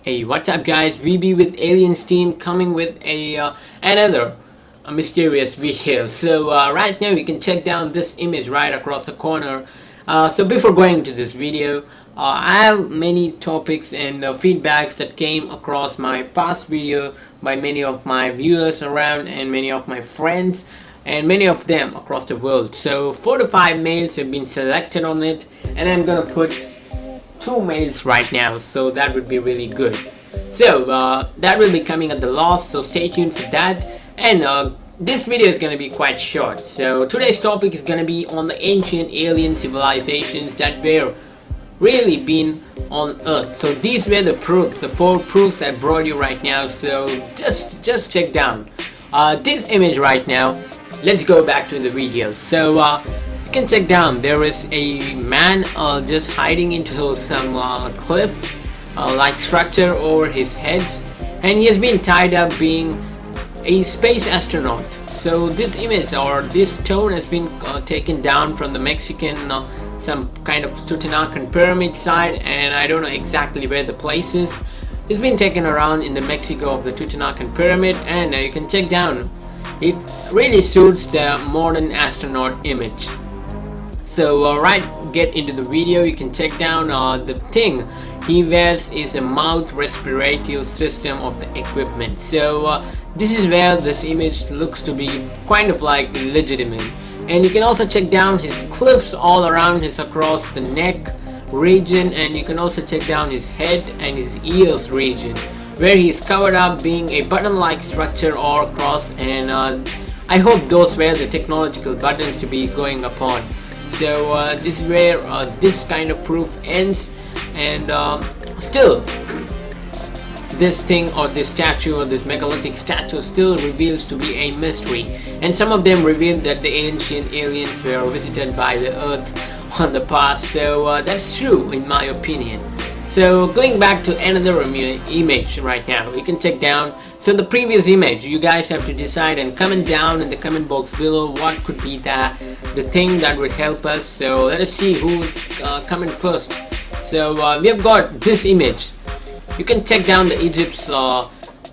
Hey, what's up guys? VB with Aliens team coming with another mysterious video. So right now you can check down this image right across the corner. So before going to this video, I have many topics and feedbacks that came across my past video by many of my viewers around and many of my friends and many of them across the world. So 4 to 5 mails have been selected on it, and I'm gonna put 2 mails right now, so that would be really good. So that will be coming at the last, so stay tuned for that. And this video is going to be quite short. So today's topic is going to be on the ancient alien civilizations that were really been on Earth. So these were the proofs, the 4 proofs I brought you right now. So just check down this image right now. Let's go back to the video. So you can check down, there is a man just hiding into some cliff like structure over his heads, and he has been tied up being a space astronaut. So this image or this stone has been taken down from the Mexican some kind of Tutankhamun pyramid site, and I don't know exactly where the place is. It's been taken around in the Mexico of the Tutankhamun pyramid, and you can check down, it really suits the modern astronaut image. So right, get into the video. You can check down the thing he wears is a mouth respiratory system of the equipment. So this is where this image looks to be kind of like legitimate. And you can also check down his cliffs all around his across the neck region, and you can also check down his head and his ears region where he's covered up being a button like structure all across, and I hope those were the technological buttons to be going upon. So this is where this kind of proof ends, and still this thing or this statue or this megalithic statue still reveals to be a mystery, and some of them reveal that the ancient aliens were visited by the Earth on the past. So that's true in my opinion. So going back to another image right now, you can check down. So the previous image, you guys have to decide and comment down in the comment box below what could be the thing that would help us. So let us see who would comment first. So we have got this image. You can check down the Egypt's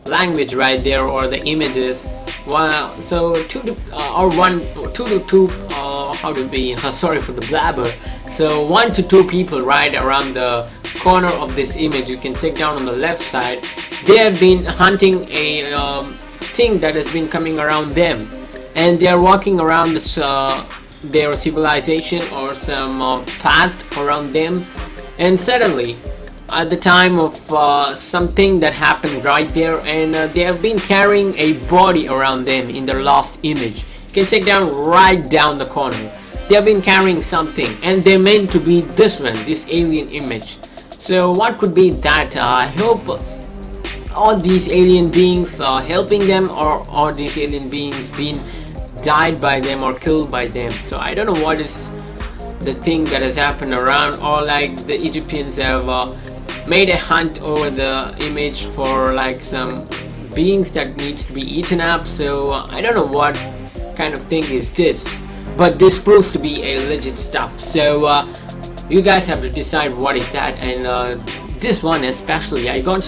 language right there, or the images. Wow. So 2 to 2 how to be sorry for the blabber. So 1 to 2 people right around the corner of this image. You can check down on the left side. They have been hunting a thing that has been coming around them, and they are walking around this their civilization or some path around them, and suddenly at the time of something that happened right there, and they have been carrying a body around them in their last image. You can check down right down the corner. They have been carrying something, and they're meant to be this one, this alien image. So what could be that? I hope all these alien beings are helping them, or these alien beings being died by them or killed by them. So I don't know what is the thing that has happened around, or like the Egyptians have made a hunt over the image for like some beings that needs to be eaten up. So I don't know what kind of thing is this, but this proves to be a legit stuff. So you guys have to decide what is that. And this one especially, I got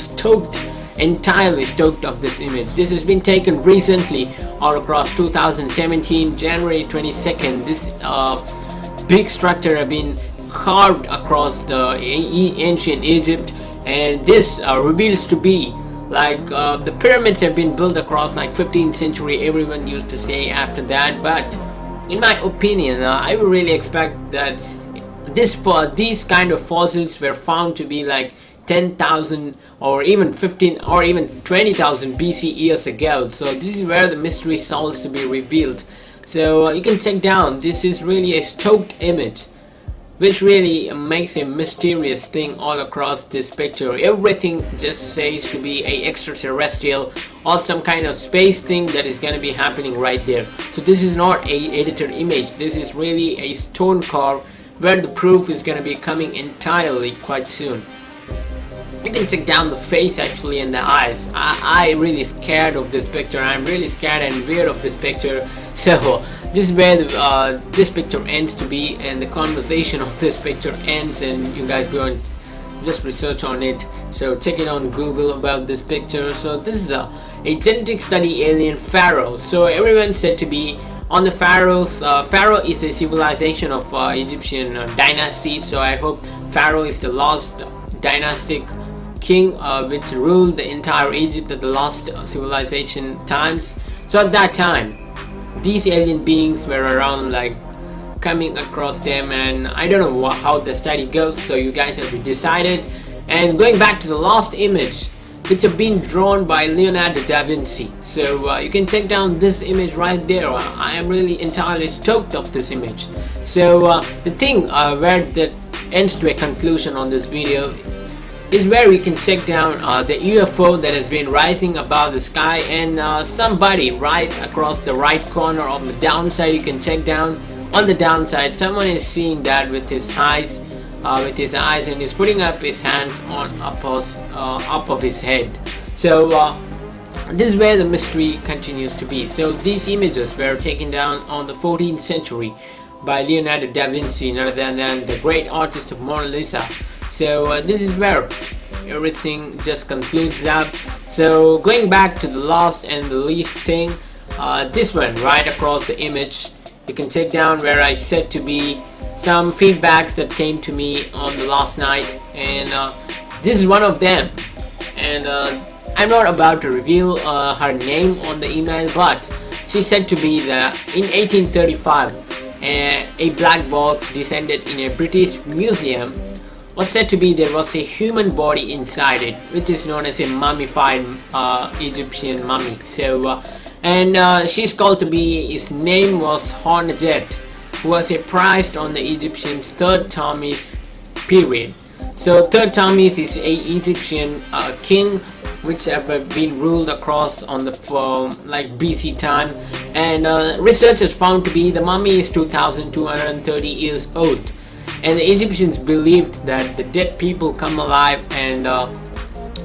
entirely stoked of this image. This has been taken recently all across 2017 January 22nd. This big structure have been carved across the ancient Egypt, and this reveals to be like the pyramids have been built across like 15th century, everyone used to say after that. But in my opinion, I would really expect that these kind of fossils were found to be like 10,000 or even 15 or even 20,000 BC years ago. So this is where the mystery solves to be revealed. So you can check down, this is really a stoked image which really makes a mysterious thing all across this picture. Everything just says to be a extraterrestrial or some kind of space thing that is going to be happening right there. So this is not a edited image, this is really a stone carve where the proof is going to be coming entirely quite soon. You can check down the face actually and the eyes. I really scared of this picture. I'm really scared and weird of this picture. So this is where this picture ends to be, and the conversation of this picture ends, and you guys go and just research on it. So check it on Google about this picture. So this is a genetic study alien pharaoh. So everyone said to be on the pharaohs. Pharaoh is a civilization of Egyptian dynasty. So I hope pharaoh is the last dynastic king which ruled the entire Egypt at the last civilization times. So at that time, these alien beings were around, like coming across them, and I don't know how the study goes, so you guys have to decide it. And going back to the last image, which have been drawn by Leonardo da Vinci, so you can check down this image right there. I am really entirely stoked of this image. So the thing where that ends to a conclusion on this video is where we can check down the UFO that has been rising above the sky, and somebody right across the right corner of the downside, you can check down on the downside, someone is seeing that with his eyes, and he's putting up his hands on up of his head. So this is where the mystery continues to be. So these images were taken down on the 14th century by Leonardo da Vinci, none other than the great artist of Mona Lisa. So this is where everything just concludes up. So going back to the last and the least thing, this one right across the image, you can check down where I said to be some feedbacks that came to me on the last night, and this is one of them. And I'm not about to reveal her name on the email, but she said to be that in 1835 a black box descended in a British museum. Was said to be there was a human body inside it, which is known as a mummified Egyptian mummy. So and she's called to be, his name was Hornajet, who was a priest on the Egyptians' third Ptolemy's period. So third Ptolemy's is a Egyptian king which have been ruled across on the like BC time, and researchers found to be the mummy is 2230 years old. And the Egyptians believed that the dead people come alive, and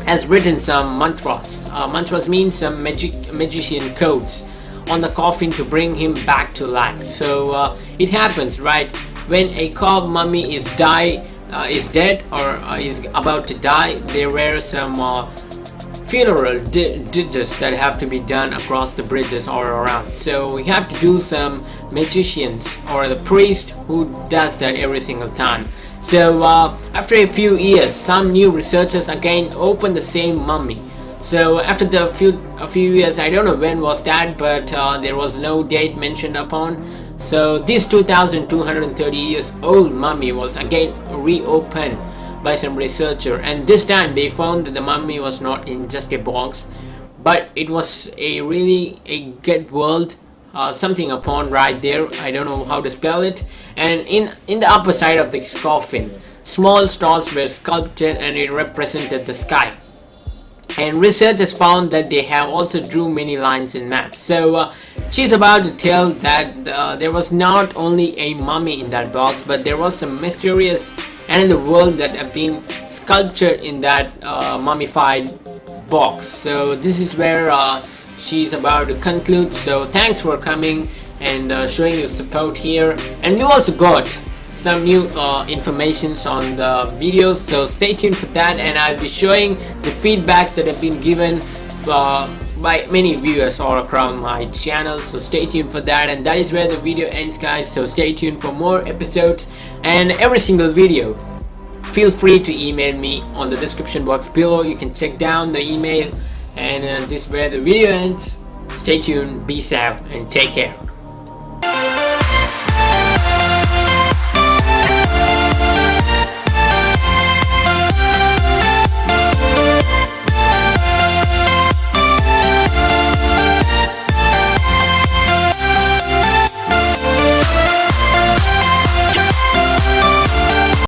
has written some mantras. Mantras means some magician codes on the coffin to bring him back to life. So it happens, right, when a carved mummy is dead or is about to die, there were some funeral ditches that have to be done across the bridges all around. So we have to do some magicians or the priest who does that every single time. So after a few years, some new researchers again opened the same mummy. So after a few years, I don't know when was that, but there was no date mentioned upon. So this 2230 years old mummy was again reopened by some researcher, and this time they found that the mummy was not in just a box, but it was a good world, something upon right there, I don't know how to spell it. And in the upper side of the coffin, small stars were sculpted, and it represented the sky. And researchers found that they have also drew many lines in maps. So she's about to tell that there was not only a mummy in that box, but there was some mysterious and in the world that have been sculptured in that mummified box. So this is where she's about to conclude. So thanks for coming and showing your support here, and we also got some new informations on the videos, so stay tuned for that, and I'll be showing the feedbacks that have been given by many viewers all across my channel. So stay tuned for that, and that is where the video ends, guys. So stay tuned for more episodes and every single video. Feel free to email me on the description box below. You can check down the email, and this is where the video ends. Stay tuned, be safe, and take care.